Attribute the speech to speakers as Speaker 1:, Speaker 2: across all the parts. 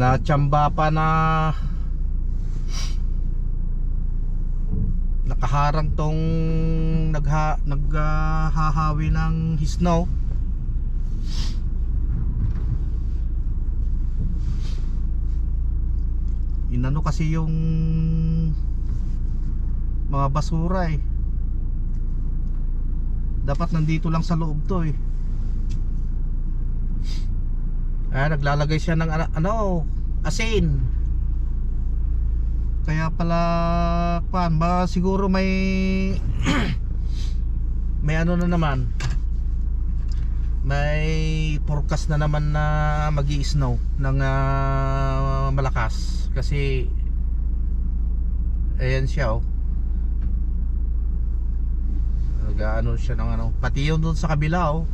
Speaker 1: Natsamba pa na nakaharang tong naghahawi ng snow. Inano kasi yung mga basura eh. Dapat nandito lang sa loob to eh. Naglalagay siya ng asin. Kaya pala ba siguro may may ano na naman. May forecast na naman na magi-snow ng malakas kasi ayan siya oh. Nag-ano siya ng pati yun doon sa kabila oh.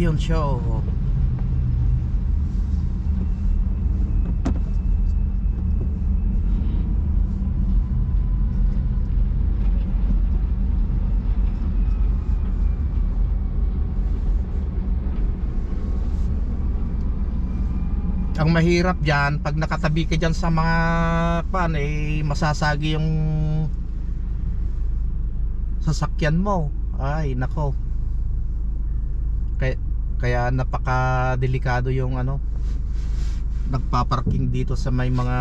Speaker 1: Yun siya oh. Ang mahirap dyan, pag nakatabi ka dyan sa mga masasagi yung sasakyan mo. Ay nako. Kaya napaka-delikado yung nagpaparking dito sa may mga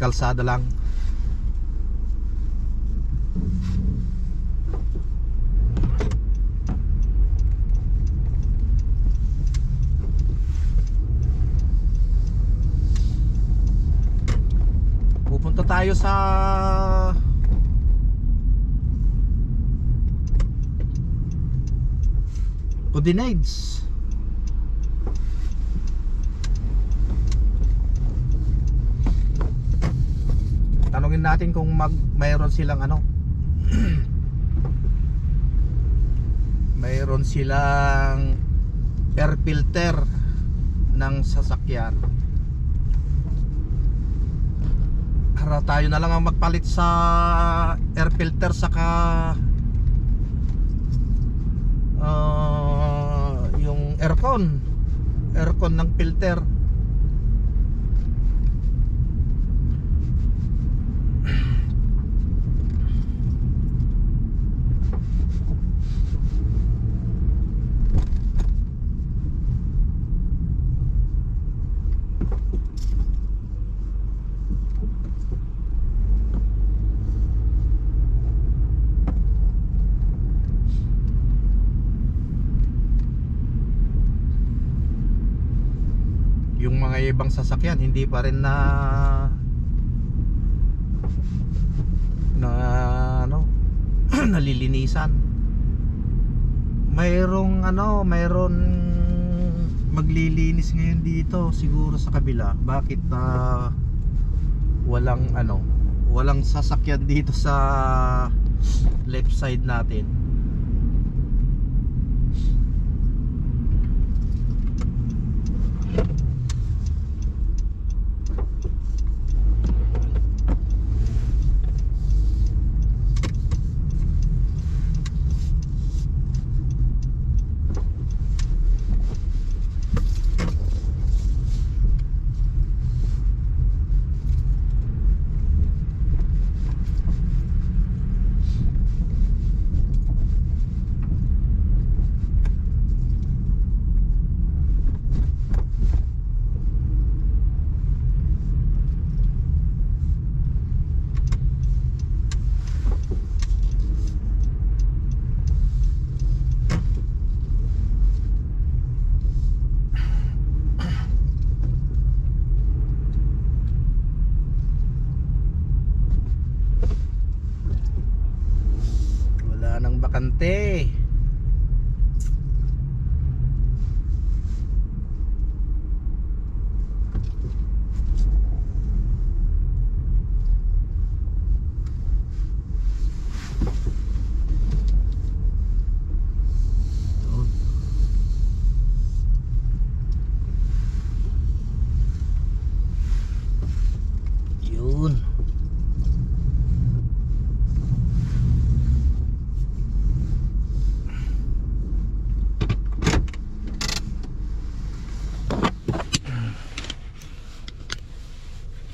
Speaker 1: kalsada lang. Pupunta tayo sa Udinades. Tanungin natin kung mayroon silang mayroon silang air filter ng sasakyan. Para tayo na lang ang magpalit sa air filter saka yung aircon ng filter. Yung mga ibang sasakyan hindi pa rin nalilinisan. Mayroong maglilinis ngayon dito siguro sa kabila. Bakit walang sasakyan dito sa left side natin?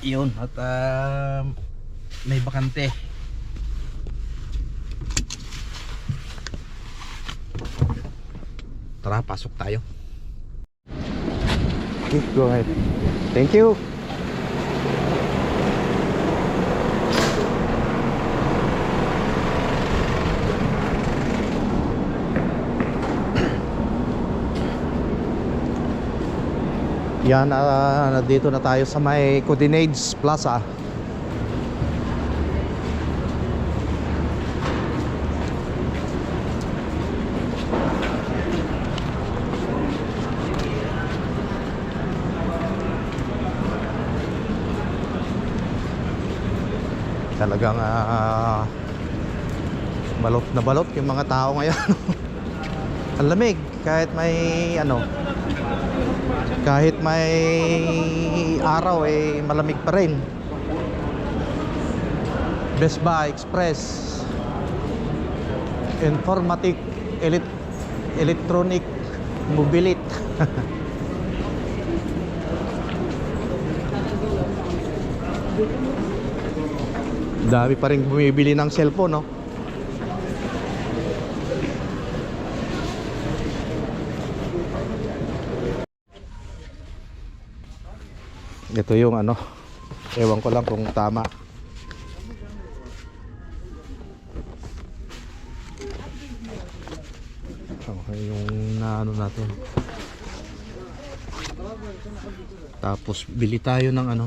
Speaker 1: Yun, at may bakante. Tara, pasok tayo. Okay, go ahead. Thank you. Yan, dito na tayo sa may Codinades Plaza. Talagang balot na balot yung mga tao ngayon. Ang lamig kahit may kahit may araw malamig pa rin. Best Buy, Express, Informatic, Electronic, Mobilit. Dami pa rin bumibili ng cellphone, no? Ito yung ewan ko lang kung tama. Okay, yung natin. Tapos bili tayo ng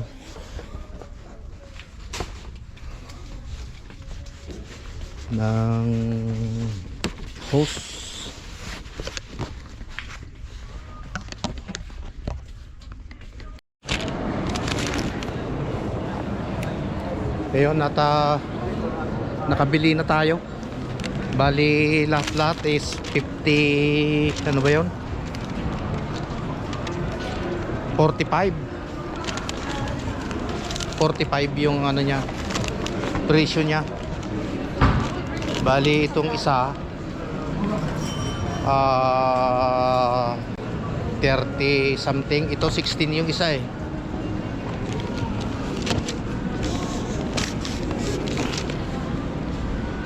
Speaker 1: ng hose. Ayun, nakabili na tayo. Bali lahat is 50, ano ba yun? 45 yung niya, presyo niya. Bali itong isa 30 something, ito 16 yung isa eh.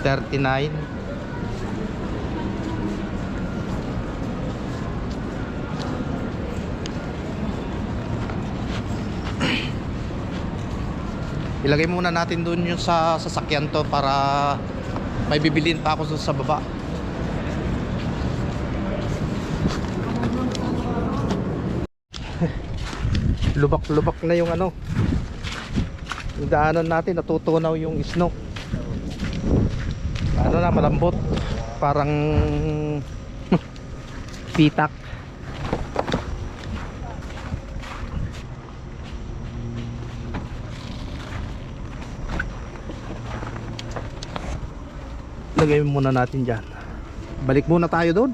Speaker 1: $39. Ilagay muna natin doon yung sa sasakyan to para may bibilin pa ako sa baba. Lubak-lubak na yung yung daanan natin, natutunaw yung snow. Malambot, parang pitak. Lagay muna natin dyan. Balik muna tayo doon.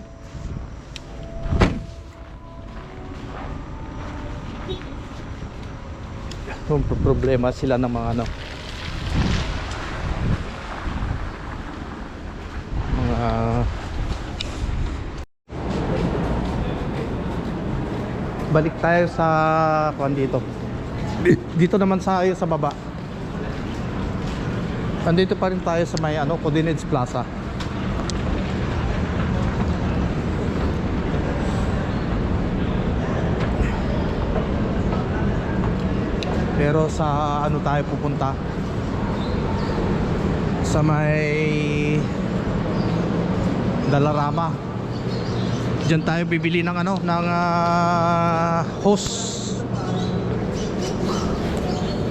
Speaker 1: Problema sila ng mga balik tayo sa dito naman sa baba. Nandito pa rin tayo sa may Codinades Plaza. Pero sa tayo pupunta? Sa may Dalarama. Diyan tayo bibili ng hose.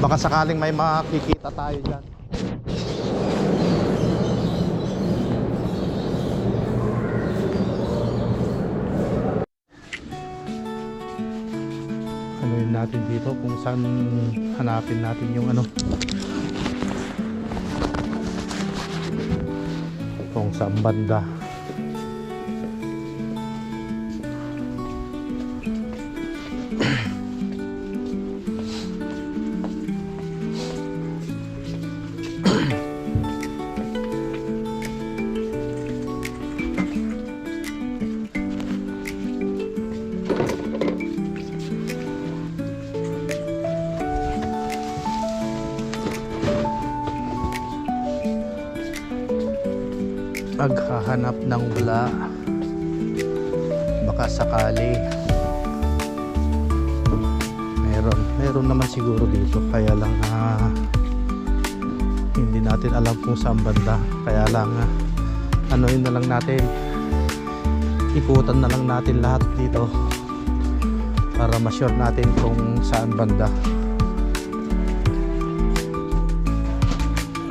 Speaker 1: Baka sakaling may makikita tayo diyan. Yun natin dito kung saan hanapin natin yung kung saan banda. maghahanap ng wala, baka sakali meron naman siguro dito, kaya lang hindi natin alam kung saan banda, kaya lang yun na lang natin, ikutan na lang natin lahat dito para ma-sure natin kung saan banda.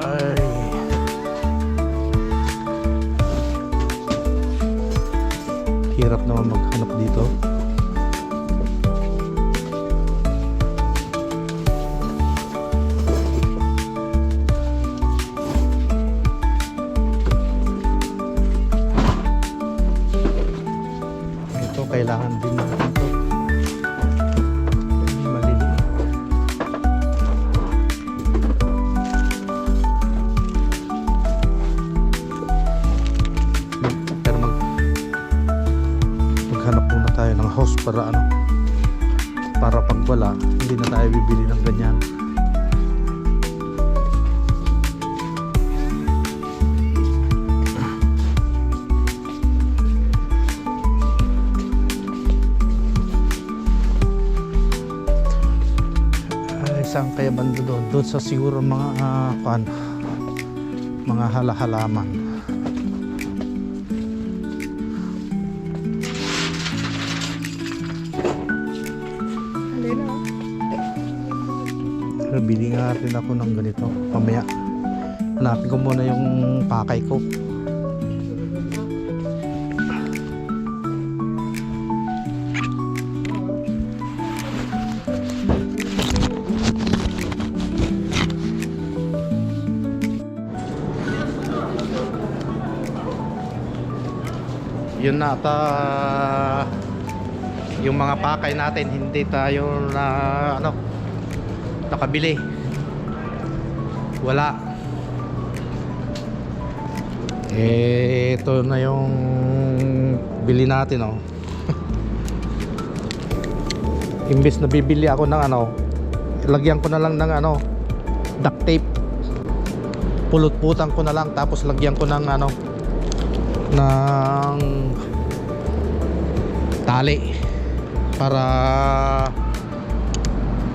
Speaker 1: Ay, hirap naman maghanap dito. Ito kailangan din natin ito. Maliliit. Pero maghanap muna tayo ng host para para pag wala, hindi na tayo bibili ng ganyan. Saan kaya banda doon? Doon sa siguro mga mga halaman. Bili nga rin ako ng ganito mamaya. Hanapin ko muna yung pakay ko. Yun na yung mga pakay natin, hindi tayo nakabili, wala. Ito na yung bili natin, imbes na bibili ako ng lagyan ko na lang ng duct tape, pulot-putan ko na lang, tapos lagyan ko ng ng tali para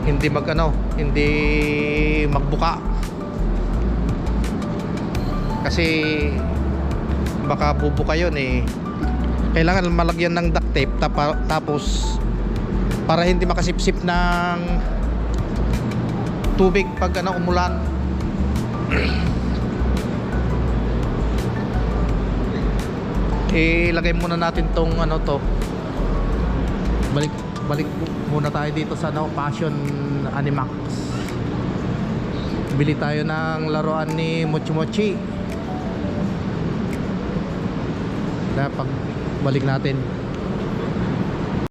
Speaker 1: hindi hindi magbuka, kasi baka bubuka yun kailangan malagyan ng duct tape, tapos para hindi makasipsip ng tubig pag umulan. Ilagay muna natin tong balik muna tayo dito sa Passion Animax. Bili tayo ng laruan ni Mochi Mochi. Kaya pag balik natin